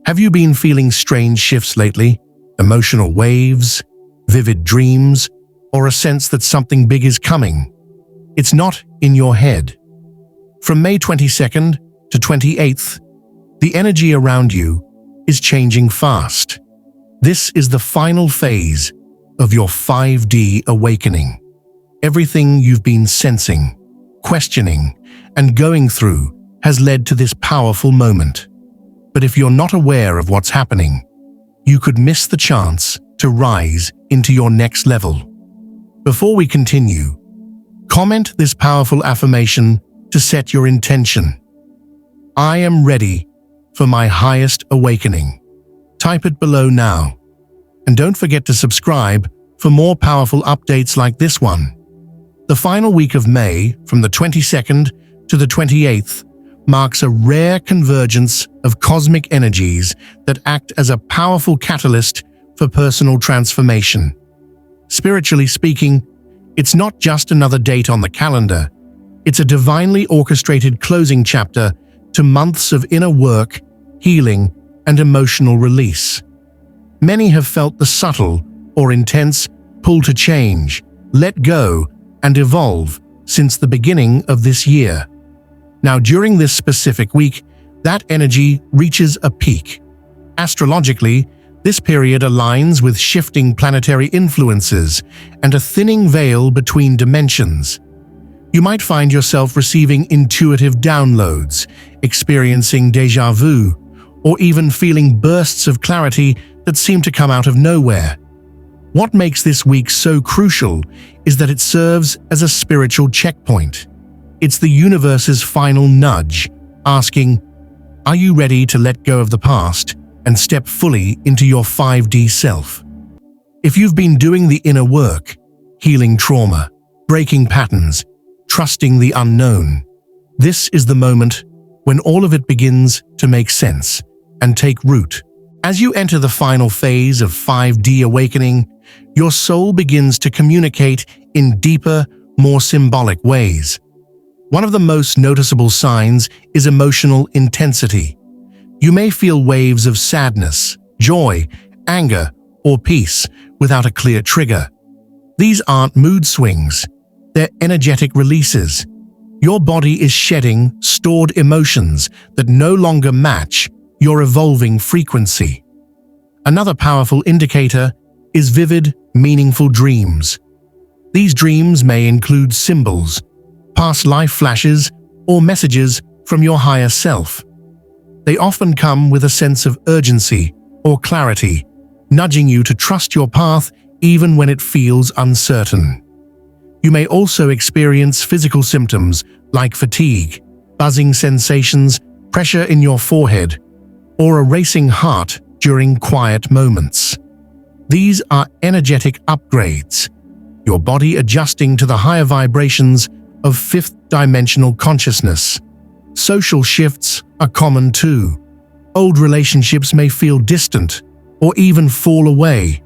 Have you been feeling strange shifts lately? Emotional waves, vivid dreams, or a sense that something big is coming? It's not in your head. From May 22nd to 28th, the energy around you is changing fast. This is the final phase of your 5D awakening. Everything you've been sensing, questioning, and going through has led to this powerful moment. But if you're not aware of what's happening, you could miss the chance to rise into your next level. Before we continue, comment this powerful affirmation to set your intention. I am ready for my highest awakening. Type it below now. And don't forget to subscribe for more powerful updates like this one. The final week of May, from the 22nd to the 28th, marks a rare convergence of cosmic energies that act as a powerful catalyst for personal transformation. Spiritually speaking, it's not just another date on the calendar. It's a divinely orchestrated closing chapter to months of inner work, healing, and emotional release. Many have felt the subtle or intense pull to change, let go, and evolve since the beginning of this year. Now, during this specific week, that energy reaches a peak. Astrologically, this period aligns with shifting planetary influences and a thinning veil between dimensions. You might find yourself receiving intuitive downloads, experiencing déjà vu, or even feeling bursts of clarity that seem to come out of nowhere. What makes this week so crucial is that it serves as a spiritual checkpoint. It's the universe's final nudge, asking, are you ready to let go of the past and step fully into your 5D self? If you've been doing the inner work, healing trauma, breaking patterns, trusting the unknown, this is the moment when all of it begins to make sense and take root. As you enter the final phase of 5D awakening, your soul begins to communicate in deeper, more symbolic ways. One of the most noticeable signs is emotional intensity. You may feel waves of sadness, joy, anger, or peace without a clear trigger. These aren't mood swings, they're energetic releases. Your body is shedding stored emotions that no longer match your evolving frequency. Another powerful indicator is vivid, meaningful dreams. These dreams may include symbols, past life flashes, or messages from your higher self. They often come with a sense of urgency or clarity, nudging you to trust your path even when it feels uncertain. You may also experience physical symptoms like fatigue, buzzing sensations, pressure in your forehead, or a racing heart during quiet moments. These are energetic upgrades, your body adjusting to the higher vibrations of fifth-dimensional consciousness. Social shifts are common too. Old relationships may feel distant or even fall away.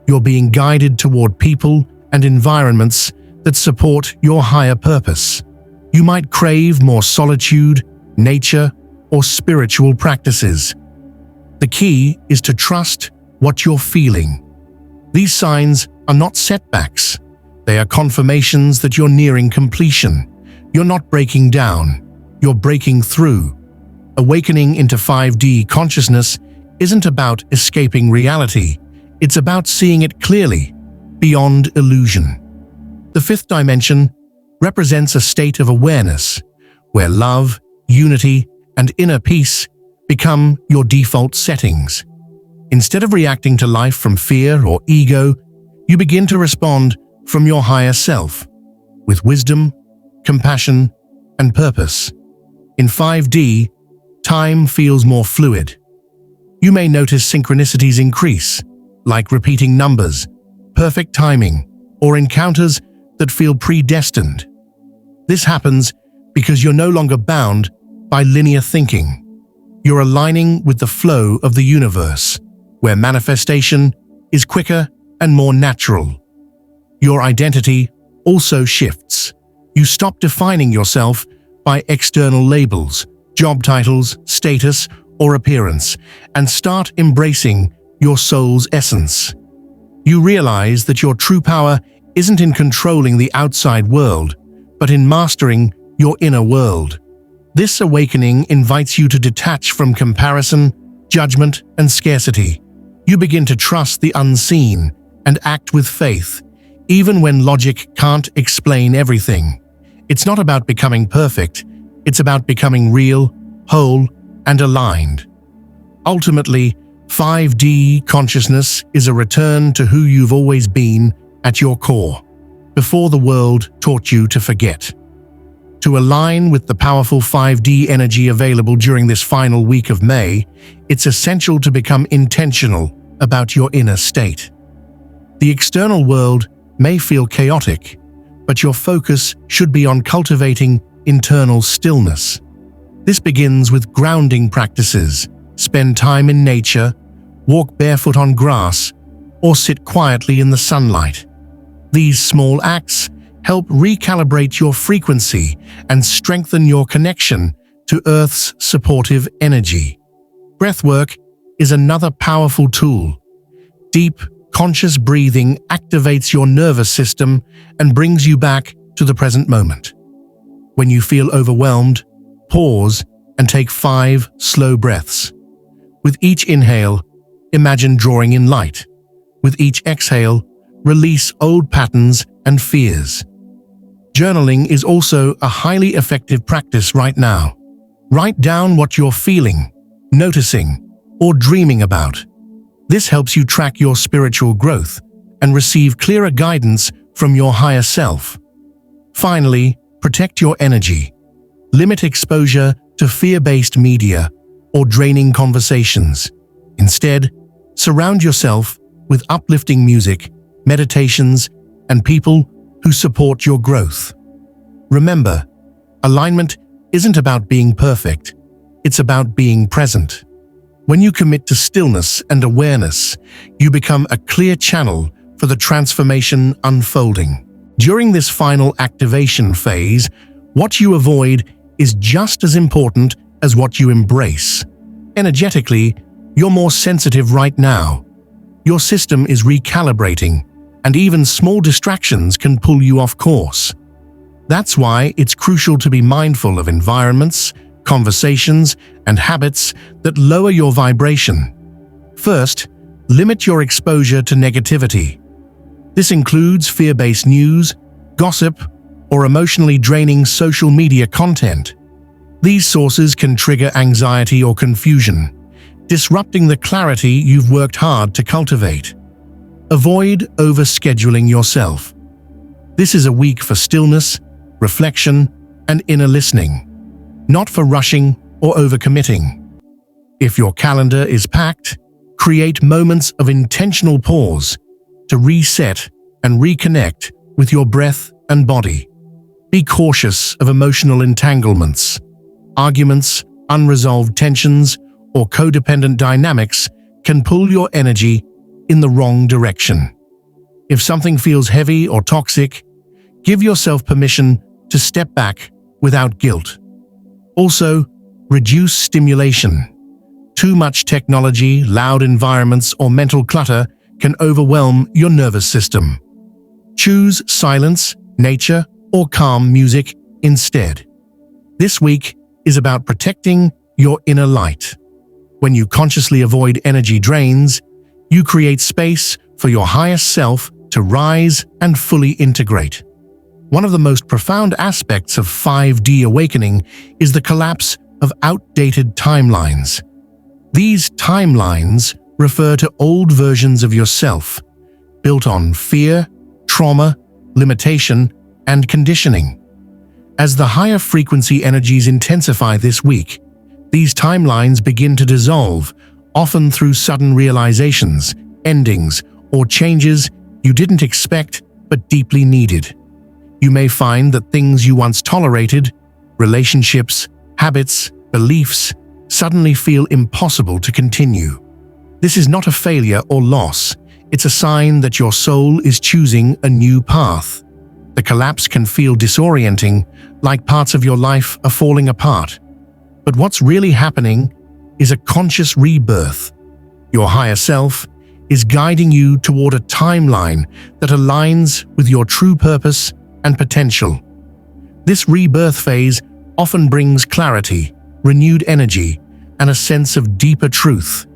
You're being guided toward people and environments that support your higher purpose. You might crave more solitude, nature, or spiritual practices. The key is to trust what you're feeling. These signs are not setbacks. They are confirmations that you're nearing completion. You're not breaking down, you're breaking through. Awakening into 5D consciousness isn't about escaping reality. It's about seeing it clearly, beyond illusion. The fifth dimension represents a state of awareness, where love, unity, and inner peace become your default settings. Instead of reacting to life from fear or ego, you begin to respond from your higher self, with wisdom, compassion, and purpose. In 5D, time feels more fluid. You may notice synchronicities increase, like repeating numbers, perfect timing, or encounters that feel predestined. This happens because you're no longer bound by linear thinking. You're aligning with the flow of the universe, where manifestation is quicker and more natural. Your identity also shifts. You stop defining yourself by external labels, job titles, status, or appearance and start embracing your soul's essence. You realize that your true power isn't in controlling the outside world, but in mastering your inner world. This awakening invites you to detach from comparison, judgment, and scarcity. You begin to trust the unseen and act with faith, even when logic can't explain everything. It's not about becoming perfect, it's about becoming real, whole, and aligned. Ultimately, 5D consciousness is a return to who you've always been at your core, before the world taught you to forget. To align with the powerful 5D energy available during this final week of May, it's essential to become intentional about your inner state. The external world may feel chaotic, but your focus should be on cultivating internal stillness. This begins with grounding practices. Spend time in nature, walk barefoot on grass, or sit quietly in the sunlight. These small acts help recalibrate your frequency and strengthen your connection to Earth's supportive energy. Breathwork is another powerful tool. Deep, conscious breathing activates your nervous system and brings you back to the present moment. When you feel overwhelmed, pause and take 5 slow breaths. With each inhale, imagine drawing in light. With each exhale, release old patterns and fears. Journaling is also a highly effective practice right now. Write down what you're feeling, noticing, or dreaming about. This helps you track your spiritual growth and receive clearer guidance from your higher self. Finally, protect your energy. Limit exposure to fear-based media or draining conversations. Instead, surround yourself with uplifting music, meditations, and people who support your growth. Remember, alignment isn't about being perfect, it's about being present. When you commit to stillness and awareness, you become a clear channel for the transformation unfolding. During this final activation phase, what you avoid is just as important as what you embrace. Energetically, you're more sensitive right now. Your system is recalibrating, and even small distractions can pull you off course. That's why it's crucial to be mindful of environments, conversations, and habits that lower your vibration. First, limit your exposure to negativity. This includes fear-based news, gossip, or emotionally draining social media content. These sources can trigger anxiety or confusion, disrupting the clarity you've worked hard to cultivate. Avoid overscheduling yourself. This is a week for stillness, reflection, and inner listening, not for rushing or overcommitting. If your calendar is packed, create moments of intentional pause to reset and reconnect with your breath and body. Be cautious of emotional entanglements. Arguments, unresolved tensions, or codependent dynamics can pull your energy in the wrong direction. If something feels heavy or toxic, give yourself permission to step back without guilt. Also, reduce stimulation. Too much technology, loud environments, or mental clutter can overwhelm your nervous system. Choose silence, nature, or calm music instead. This week is about protecting your inner light. When you consciously avoid energy drains, you create space for your highest self to rise and fully integrate. One of the most profound aspects of 5D awakening is the collapse of outdated timelines. These timelines refer to old versions of yourself, built on fear, trauma, limitation, and conditioning. As the higher frequency energies intensify this week, these timelines begin to dissolve, often through sudden realizations, endings, or changes you didn't expect but deeply needed. You may find that things you once tolerated, relationships, habits, beliefs, suddenly feel impossible to continue. This is not a failure or loss, it's a sign that your soul is choosing a new path. The collapse can feel disorienting, like parts of your life are falling apart. But what's really happening is a conscious rebirth. Your higher self is guiding you toward a timeline that aligns with your true purpose and potential. This rebirth phase often brings clarity, renewed energy, and a sense of deeper truth.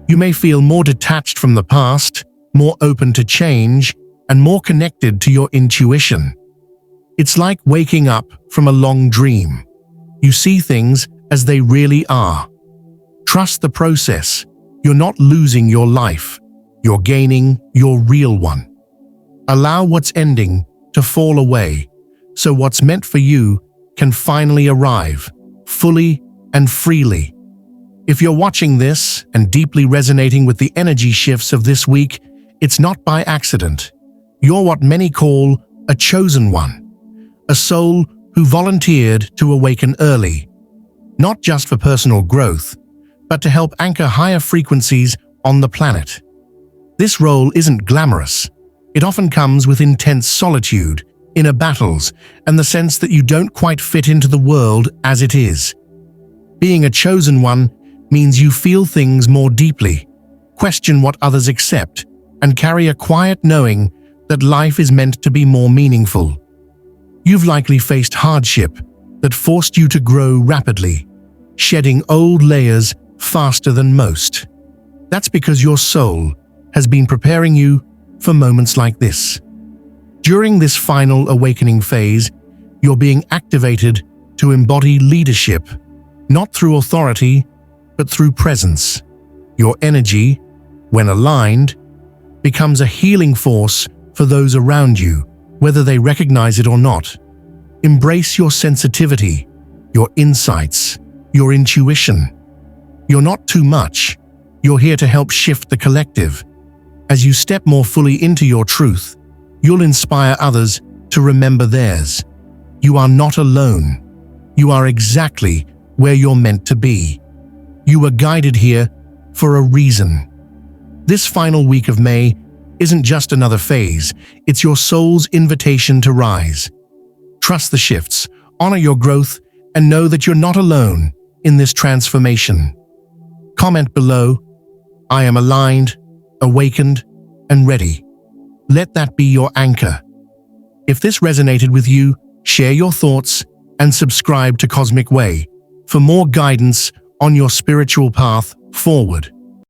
You may feel more detached from the past, more open to change, and more connected to your intuition. It's like waking up from a long dream. You see things as they really are. Trust the process. You're not losing your life. You're gaining your real one. Allow what's ending to fall away, so what's meant for you can finally arrive, fully and freely. If you're watching this and deeply resonating with the energy shifts of this week, it's not by accident. You're what many call a chosen one, a soul who volunteered to awaken early, not just for personal growth, but to help anchor higher frequencies on the planet. This role isn't glamorous. It often comes with intense solitude, inner battles, and the sense that you don't quite fit into the world as it is. Being a chosen one means you feel things more deeply, question what others accept, and carry a quiet knowing that life is meant to be more meaningful. You've likely faced hardship that forced you to grow rapidly, shedding old layers faster than most. That's because your soul has been preparing you for moments like this. During this final awakening phase, you're being activated to embody leadership, not through authority, but through presence. Your energy, when aligned, becomes a healing force for those around you, whether they recognize it or not. Embrace your sensitivity, your insights, your intuition. You're not too much. You're here to help shift the collective. As you step more fully into your truth, you'll inspire others to remember theirs. You are not alone. You are exactly where you're meant to be. You were guided here for a reason. This final week of May isn't just another phase, it's your soul's invitation to rise. Trust the shifts, honor your growth, and know that you're not alone in this transformation. Comment below, "I am aligned, awakened, and ready." Let that be your anchor. If this resonated with you, share your thoughts and subscribe to Cosmic Way for more guidance on your spiritual path forward.